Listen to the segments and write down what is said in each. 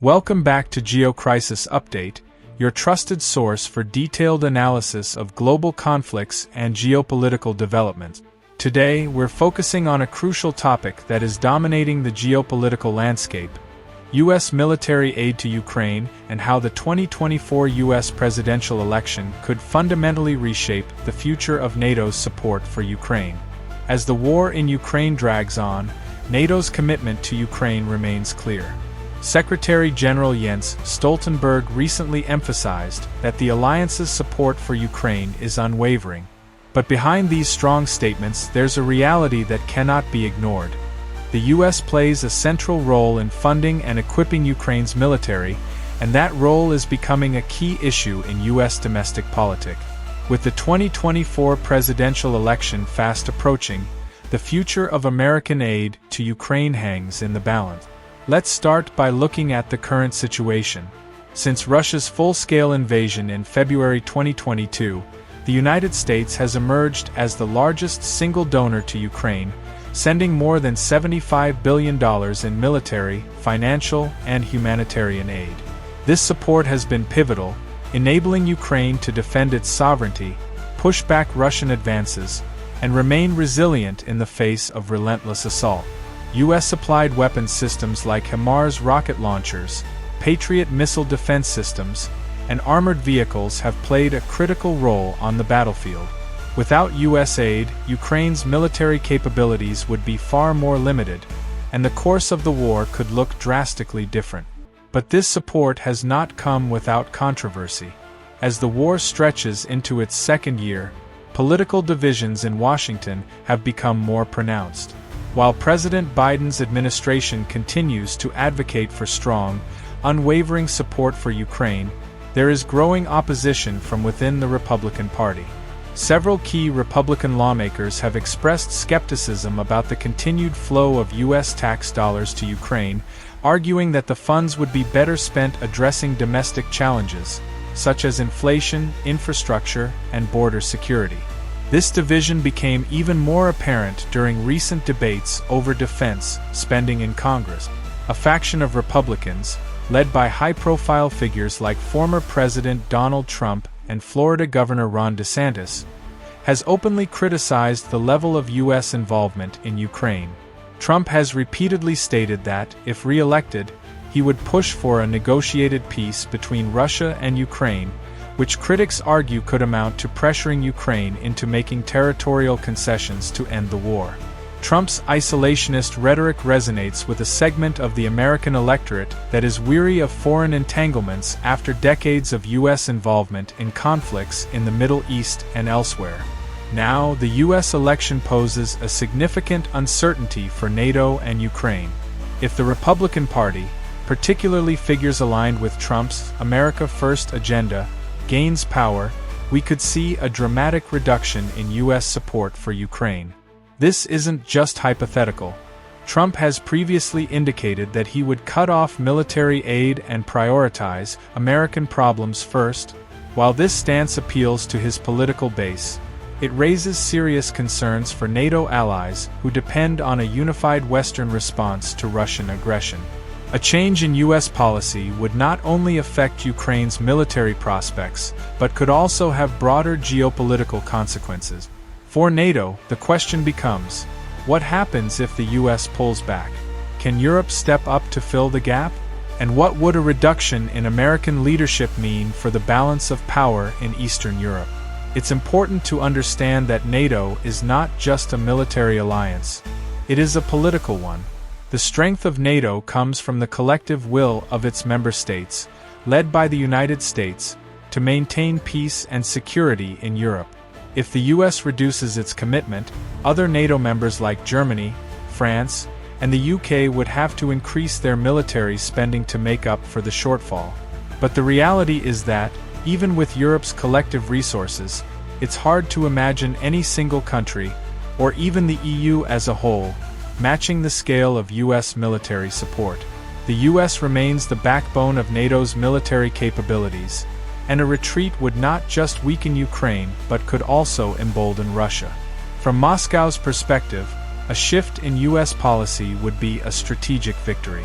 Welcome back to GeoCrisis Update, your trusted source for detailed analysis of global conflicts and geopolitical developments. Today, we're focusing on a crucial topic that is dominating the geopolitical landscape: U.S. military aid to Ukraine and how the 2024 U.S. presidential election could fundamentally reshape the future of NATO's support for Ukraine. As the war in Ukraine drags on, NATO's commitment to Ukraine remains clear. Secretary General Jens Stoltenberg recently emphasized that the alliance's support for Ukraine is unwavering. But behind these strong statements, there's a reality that cannot be ignored. The U.S. plays a central role in funding and equipping Ukraine's military, and that role is becoming a key issue in U.S. domestic politics. With the 2024 presidential election fast approaching, the future of American aid to Ukraine hangs in the balance. Let's start by looking at the current situation. Since Russia's full-scale invasion in February 2022, the United States has emerged as the largest single donor to Ukraine, sending more than $75 billion in military, financial, and humanitarian aid. This support has been pivotal, enabling Ukraine to defend its sovereignty, push back Russian advances, and remain resilient in the face of relentless assault. U.S.-supplied weapons systems like HIMARS rocket launchers, Patriot missile defense systems, and armored vehicles have played a critical role on the battlefield. Without U.S. aid, Ukraine's military capabilities would be far more limited, and the course of the war could look drastically different. But this support has not come without controversy. As the war stretches into its second year, political divisions in Washington have become more pronounced. While President Biden's administration continues to advocate for strong, unwavering support for Ukraine, there is growing opposition from within the Republican Party. Several key Republican lawmakers have expressed skepticism about the continued flow of U.S. tax dollars to Ukraine, arguing that the funds would be better spent addressing domestic challenges, such as inflation, infrastructure, and border security. This division became even more apparent during recent debates over defense spending in Congress. A faction of Republicans, led by high-profile figures like former President Donald Trump and Florida Governor Ron DeSantis, has openly criticized the level of U.S. involvement in Ukraine. Trump has repeatedly stated that, if re-elected, he would push for a negotiated peace between Russia and Ukraine, which critics argue could amount to pressuring Ukraine into making territorial concessions to end the war. Trump's isolationist rhetoric resonates with a segment of the American electorate that is weary of foreign entanglements after decades of U.S. involvement in conflicts in the Middle East and elsewhere. Now, the U.S. election poses a significant uncertainty for NATO and Ukraine. If the Republican Party, particularly figures aligned with Trump's America First agenda, gains power, we could see a dramatic reduction in U.S. support for Ukraine. This isn't just hypothetical. Trump has previously indicated that he would cut off military aid and prioritize American problems first. While this stance appeals to his political base, it raises serious concerns for NATO allies who depend on a unified Western response to Russian aggression. A change in U.S. policy would not only affect Ukraine's military prospects, but could also have broader geopolitical consequences. For NATO, the question becomes, what happens if the U.S. pulls back? Can Europe step up to fill the gap? And what would a reduction in American leadership mean for the balance of power in Eastern Europe? It's important to understand that NATO is not just a military alliance. It is a political one. The strength of NATO comes from the collective will of its member states, led by the United States, to maintain peace and security in Europe. If the U.S. reduces its commitment, other NATO members like Germany, France, and the UK would have to increase their military spending to make up for the shortfall. But the reality is that, even with Europe's collective resources, it's hard to imagine any single country, or even the EU as a whole, matching the scale of U.S. military support. The U.S. remains the backbone of NATO's military capabilities, and a retreat would not just weaken Ukraine but could also embolden Russia. From Moscow's perspective, a shift in U.S. policy would be a strategic victory.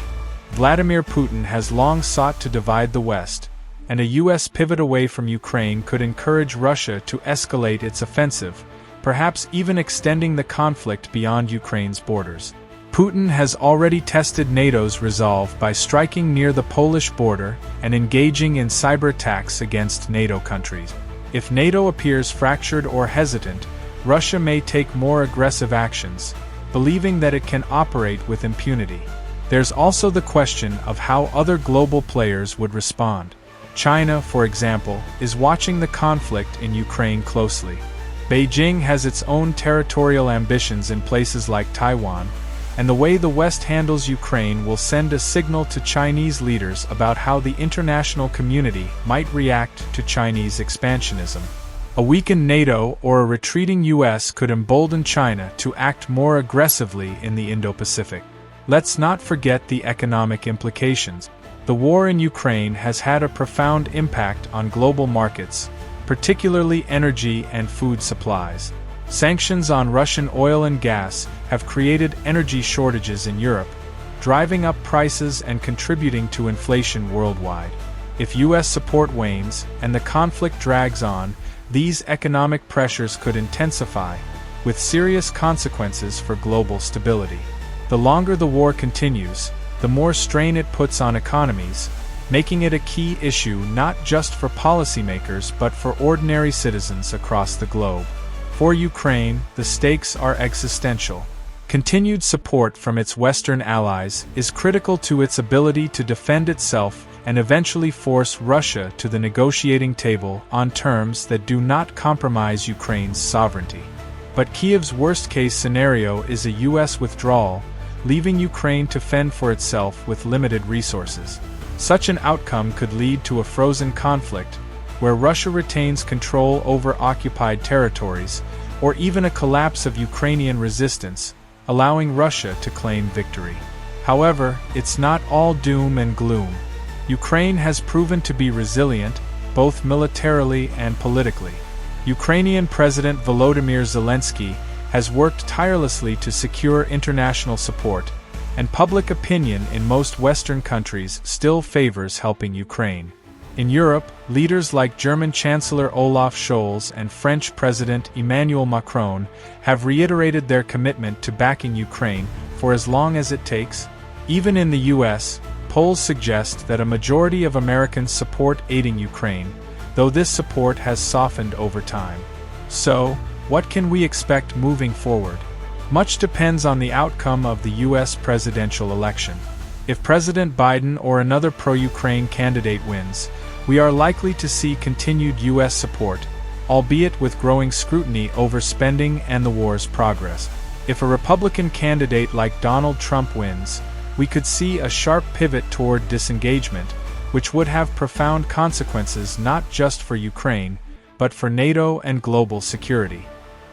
Vladimir Putin has long sought to divide the West, and a U.S. pivot away from Ukraine could encourage Russia to escalate its offensive, perhaps even extending the conflict beyond Ukraine's borders. Putin has already tested NATO's resolve by striking near the Polish border and engaging in cyber attacks against NATO countries. If NATO appears fractured or hesitant, Russia may take more aggressive actions, believing that it can operate with impunity. There's also the question of how other global players would respond. China, for example, is watching the conflict in Ukraine closely. Beijing has its own territorial ambitions in places like Taiwan, and the way the West handles Ukraine will send a signal to Chinese leaders about how the international community might react to Chinese expansionism. A weakened NATO or a retreating US could embolden China to act more aggressively in the Indo-Pacific. Let's not forget the economic implications. The war in Ukraine has had a profound impact on global markets, particularly energy and food supplies. Sanctions on Russian oil and gas have created energy shortages in Europe, driving up prices and contributing to inflation worldwide. If U.S. support wanes and the conflict drags on, these economic pressures could intensify, with serious consequences for global stability. The longer the war continues, the more strain it puts on economies, making it a key issue not just for policymakers but for ordinary citizens across the globe. For Ukraine, the stakes are existential. Continued support from its Western allies is critical to its ability to defend itself and eventually force Russia to the negotiating table on terms that do not compromise Ukraine's sovereignty. But Kiev's worst-case scenario is a U.S. withdrawal, leaving Ukraine to fend for itself with limited resources. Such an outcome could lead to a frozen conflict, where Russia retains control over occupied territories, or even a collapse of Ukrainian resistance, allowing Russia to claim victory. However, it's not all doom and gloom. Ukraine has proven to be resilient, both militarily and politically. Ukrainian President Volodymyr Zelensky has worked tirelessly to secure international support, and public opinion in most Western countries still favors helping Ukraine. In Europe, leaders like German Chancellor Olaf Scholz and French President Emmanuel Macron have reiterated their commitment to backing Ukraine for as long as it takes. Even in the US, polls suggest that a majority of Americans support aiding Ukraine, though this support has softened over time. So, what can we expect moving forward? Much depends on the outcome of the US presidential election. If President Biden or another pro-Ukraine candidate wins, we are likely to see continued U.S. support, albeit with growing scrutiny over spending and the war's progress. If a Republican candidate like Donald Trump wins, we could see a sharp pivot toward disengagement, which would have profound consequences not just for Ukraine, but for NATO and global security.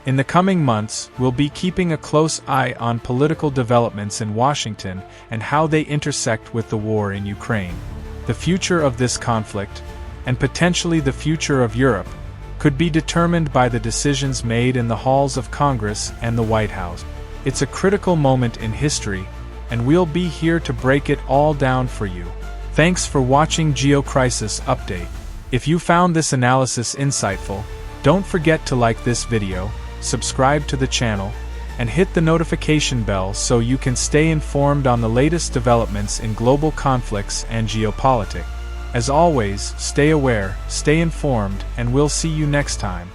In the coming months, we'll be keeping a close eye on political developments in Washington and how they intersect with the war in Ukraine. The future of this conflict, and potentially the future of Europe, could be determined by the decisions made in the halls of Congress and the White House. It's a critical moment in history, and we'll be here to break it all down for you. Thanks for watching GeoCrisis Update. If you found this analysis insightful, don't forget to like this video, subscribe to the channel, and hit the notification bell so you can stay informed on the latest developments in global conflicts and geopolitics. As always, stay aware, stay informed, and we'll see you next time.